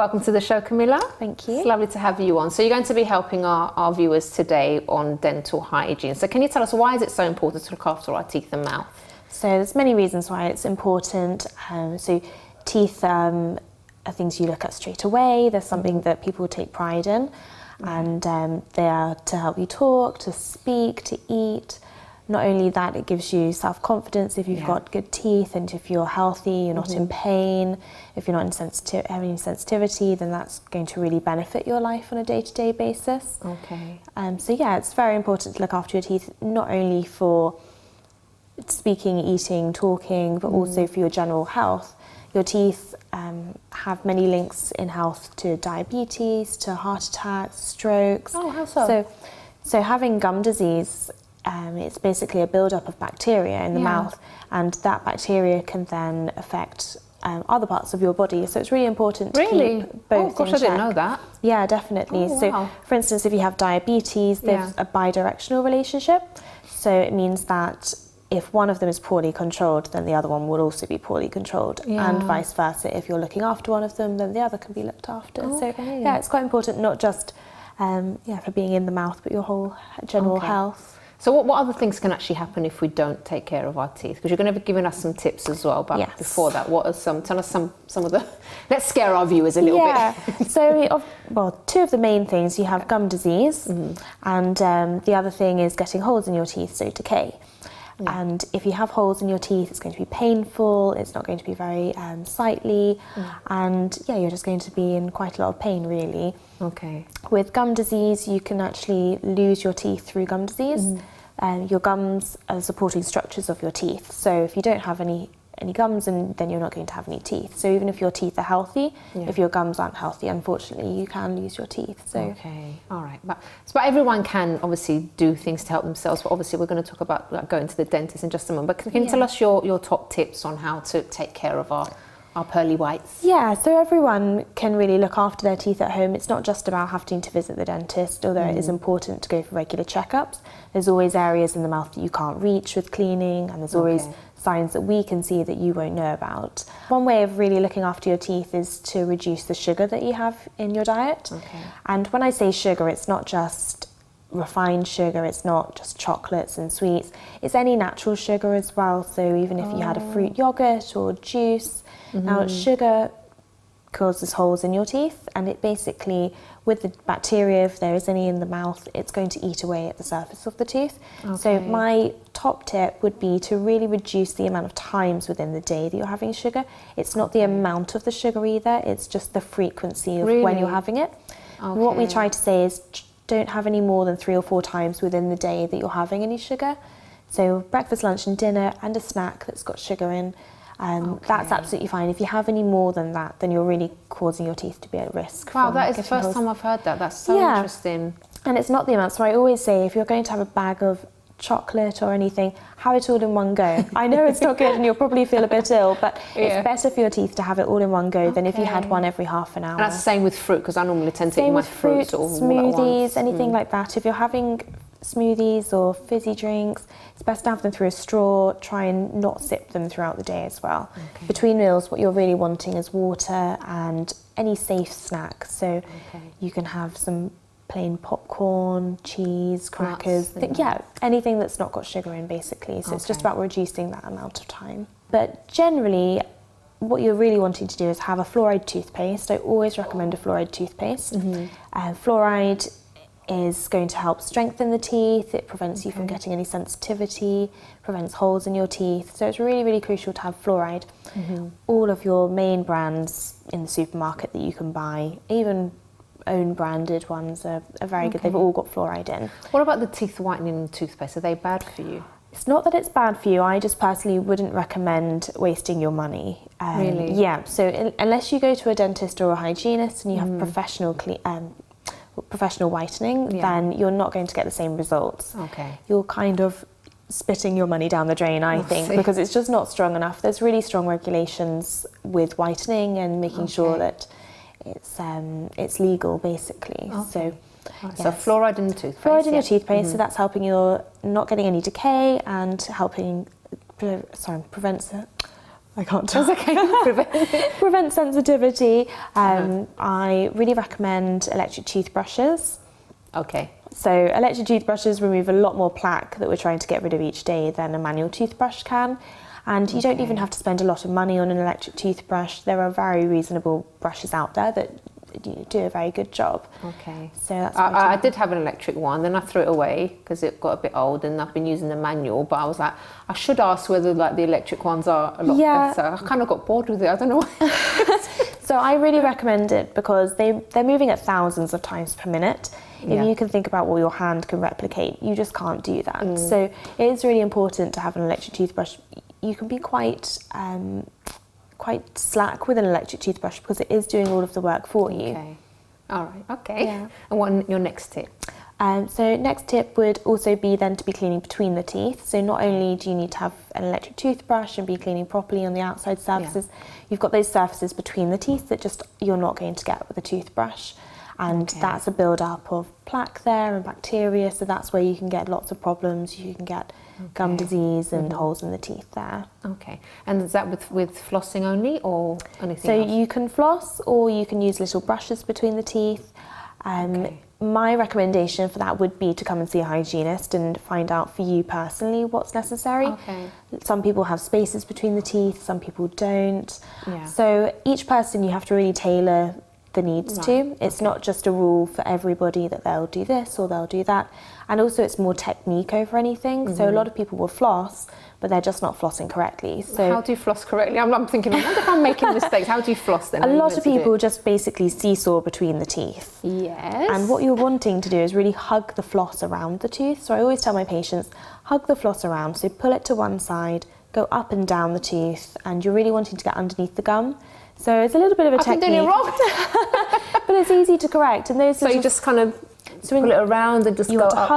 Welcome to the show, Camilla. Thank you. It's lovely to have you on. So you're going to be helping our viewers today on dental hygiene. So can you tell us, why is it so important to look after our teeth and mouth? So there's many reasons why it's important. So teeth are things you look at straight away. They're something that people take pride in, and they are to help you talk, to speak, to eat. Not only that, it gives you self-confidence if you've got good teeth, and if you're healthy, you're not in pain. If you're not having sensitivity, then that's going to really benefit your life on a day-to-day basis. Okay. So yeah, it's very important to look after your teeth, not only for speaking, eating, talking, but also for your general health. Your teeth have many links in health to diabetes, to heart attacks, strokes. Oh, how so? So having gum disease, it's basically a build-up of bacteria in the mouth, and that bacteria can then affect other parts of your body. So it's really important to keep both in check. I didn't know that. Yeah, definitely. Oh, wow. So, for instance, if you have diabetes, there's a bidirectional relationship. So it means that if one of them is poorly controlled, then the other one will also be poorly controlled, and vice versa. If you're looking after one of them, then the other can be looked after. Okay. So yeah, it's quite important, not just for being in the mouth, but your whole general health. So what other things can actually happen if we don't take care of our teeth? Because you're going to be giving us some tips as well. But before that, what are tell us some of the, let's scare our viewers a little bit. So, two of the main things, you have gum disease, and the other thing is getting holes in your teeth, so decay. And if you have holes in your teeth, it's going to be painful, it's not going to be very sightly, and you're just going to be in quite a lot of pain, really. Okay. With gum disease, you can actually lose your teeth through gum disease. Your gums are the supporting structures of your teeth. So if you don't have any gums, then you're not going to have any teeth. So even if your teeth are healthy, if your gums aren't healthy, unfortunately, you can lose your teeth. So okay, all right. But everyone can obviously do things to help themselves. But obviously, we're going to talk about going to the dentist in just a moment. But can you tell us your top tips on how to take care of our pearly whites? Yeah, so everyone can really look after their teeth at home. It's not just about having to visit the dentist, although it is important to go for regular checkups. There's always areas in the mouth that you can't reach with cleaning, and there's always signs that we can see that you won't know about. One way of really looking after your teeth is to reduce the sugar that you have in your diet. And when I say sugar, it's not just refined sugar, it's not just chocolates and sweets, it's any natural sugar as well. So even if you had a fruit yogurt or juice, now sugar causes holes in your teeth, and it basically, with the bacteria, if there is any in the mouth, it's going to eat away at the surface of the tooth. So my top tip would be to really reduce the amount of times within the day that you're having sugar. It's not the amount of the sugar either, it's just the frequency of when you're having it. What we try to say is don't have any more than 3 or 4 times within the day that you're having any sugar. So breakfast, lunch and dinner, and a snack that's got sugar in. That's absolutely fine. If you have any more than that, then you're really causing your teeth to be at risk. Wow, that is the first time I've heard that. That's so interesting. And it's not the amount. So I always say, if you're going to have a bag of chocolate or anything, have it all in one go. I know it's not good and you'll probably feel a bit ill, but it's better for your teeth to have it all in one go than if you had one every half an hour. And that's the same with fruit, because I normally tend to eat my fruits all smoothies, anything like that. If you're having smoothies or fizzy drinks, it's best to have them through a straw. Try and not sip them throughout the day as well. Between meals, what you're really wanting is water and any safe snacks. So you can have some plain popcorn, cheese, crackers, anything that's not got sugar in, basically. So it's just about reducing that amount of time. But generally, what you're really wanting to do is have a fluoride toothpaste. I always recommend a fluoride toothpaste. Fluoride is going to help strengthen the teeth. It prevents you from getting any sensitivity, prevents holes in your teeth. So it's really, really crucial to have fluoride. All of your main brands in the supermarket that you can buy, even own branded ones, are very good. They've all got fluoride in. What about the teeth whitening toothpaste? Are they bad for you? It's not that it's bad for you. I just personally wouldn't recommend wasting your money. Really? Yeah. So unless you go to a dentist or a hygienist and you have professional whitening, then you're not going to get the same results. You're kind of spitting your money down the drain, I think, because it's just not strong enough. There's really strong regulations with whitening and making sure that it's legal, basically. So fluoride in the toothpaste. Fluoride in your toothpaste, so that's helping you not getting any decay and helping prevents I can't That's talk. okay. Prevent sensitivity. I really recommend electric toothbrushes. Okay. So electric toothbrushes remove a lot more plaque that we're trying to get rid of each day than a manual toothbrush can. And you don't even have to spend a lot of money on an electric toothbrush. There are very reasonable brushes out there that do a very good job. Okay. So that's I did have an electric one, then I threw it away because it got a bit old, and I've been using the manual. But I was like, I should ask whether like the electric ones are a lot better. I kind of got bored with it. I don't know why. So I really recommend it because they're moving at thousands of times per minute. If you can think about what your hand can replicate, you just can't do that. So it is really important to have an electric toothbrush. You can be quite slack with an electric toothbrush because it is doing all of the work for you. Okay. All right. Okay. Yeah. And what your next tip? So next tip would also be then to be cleaning between the teeth. So not only do you need to have an electric toothbrush and be cleaning properly on the outside surfaces, you've got those surfaces between the teeth that just you're not going to get with a toothbrush. And that's a build-up of plaque there and bacteria, so that's where you can get lots of problems. You can get gum disease and holes in the teeth there. Okay. And is that with flossing only or anything else? So you can floss or you can use little brushes between the teeth. My recommendation for that would be to come and see a hygienist and find out for you personally what's necessary. Okay. Some people have spaces between the teeth, some people don't. Yeah. So each person you have to really tailor the needs to. It's not just a rule for everybody that they'll do this or they'll do that. And also it's more technique over anything. So a lot of people will floss, but they're just not flossing correctly. So how do you floss correctly? I'm thinking, I wonder if I'm making mistakes. How do you floss then? A lot of people just basically seesaw between the teeth. Yes. And what you're wanting to do is really hug the floss around the tooth. So I always tell my patients, hug the floss around. So pull it to one side, go up and down the tooth, and you're really wanting to get underneath the gum. So it's a little bit of a technique. I'm doing it wrong. But it's easy to correct. And those so you just kind of pull it around and just you go want to up.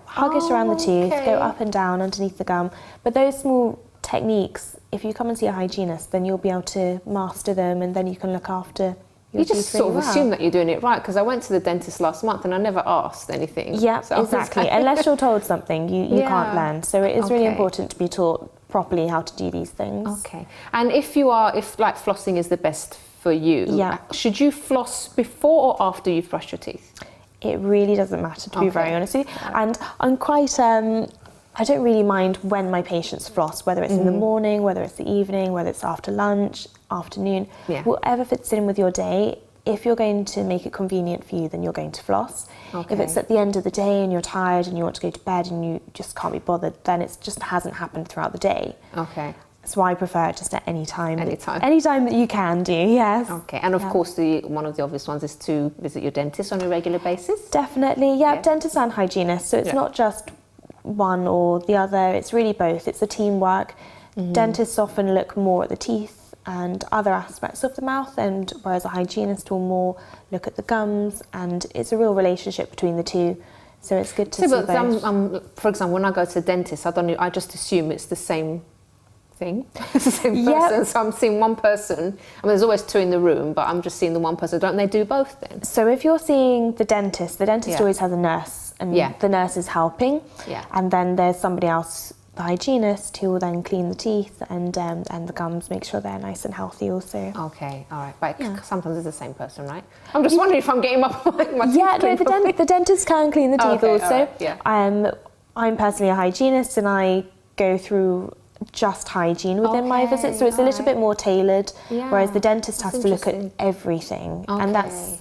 hug it around the tooth, go up and down underneath the gum. But those small techniques, if you come and see a hygienist, then you'll be able to master them, and then you can look after your You just teeth really sort of well. assume that you're doing it right, because I went to the dentist last month and I never asked anything. Yeah, so exactly. Unless you're told something, you can't learn. So it is really important to be taught properly how to do these things. Okay. And if like flossing is the best for you, should you floss before or after you've brushed your teeth? It really doesn't matter, to be very honest with you. And I'm quite, I don't really mind when my patients floss, whether it's in the morning, whether it's the evening, whether it's after lunch, afternoon, whatever fits in with your day. If you're going to make it convenient for you, then you're going to floss. If it's at the end of the day and you're tired and you want to go to bed and you just can't be bothered, then it just hasn't happened throughout the day. Okay. So I prefer it just at any time. Any time that you can do, yes. Okay, and of course one of the obvious ones is to visit your dentist on a regular basis? Definitely, dentist and hygienist. So it's not just one or the other, it's really both. It's a teamwork. Dentists often look more at the teeth and other aspects of the mouth, and whereas a hygienist will more look at the gums, and it's a real relationship between the two. So it's good to see both. For example, when I go to the dentist, I just assume it's the same thing. It's the same person. So I'm seeing one person. I mean, there's always two in the room, but I'm just seeing the one person. Don't they do both then? So if you're seeing the dentist always has a nurse, and the nurse is helping. And then there's somebody else, the hygienist, who will then clean the teeth and the gums, make sure they're nice and healthy also. Okay, all right. But sometimes it's the same person, right? I'm just wondering if I'm getting my teeth the dentist can clean the teeth also. Right, I'm personally a hygienist, and I go through just hygiene within my visit, so it's a little bit more tailored, whereas the dentist has to look at everything, and that's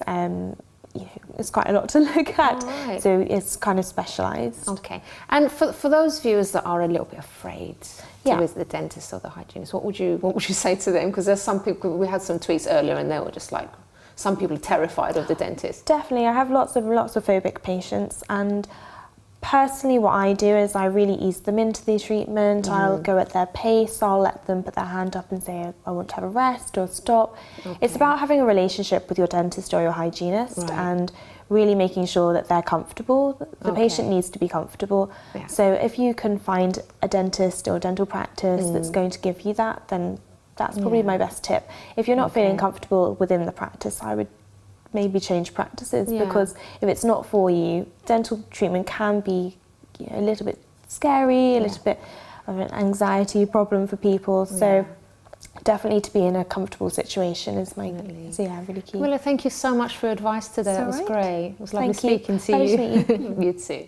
it's quite a lot to look at, so it's kind of specialised. Okay, and for those viewers that are a little bit afraid to visit the dentist or the hygienist, what would you say to them? Because there's some people, we had some tweets earlier and they were just like, some people are terrified of the dentist. Definitely, I have lots of phobic patients, and personally what I do is I really ease them into the treatment. I'll go at their pace, I'll let them put their hand up and say, I want to have a rest or stop. It's about having a relationship with your dentist or your hygienist and really making sure that they're comfortable. The patient needs to be comfortable. So if you can find a dentist or dental practice that's going to give you that, then that's probably my best tip. If you're not feeling comfortable within the practice, I would maybe change practices, because if it's not for you, dental treatment can be a little bit scary, a little bit of an anxiety problem for people. So definitely to be in a comfortable situation is really key. Well, thank you so much for your advice today. That was great. It was lovely speaking to Pleasure you. to meet you. You too.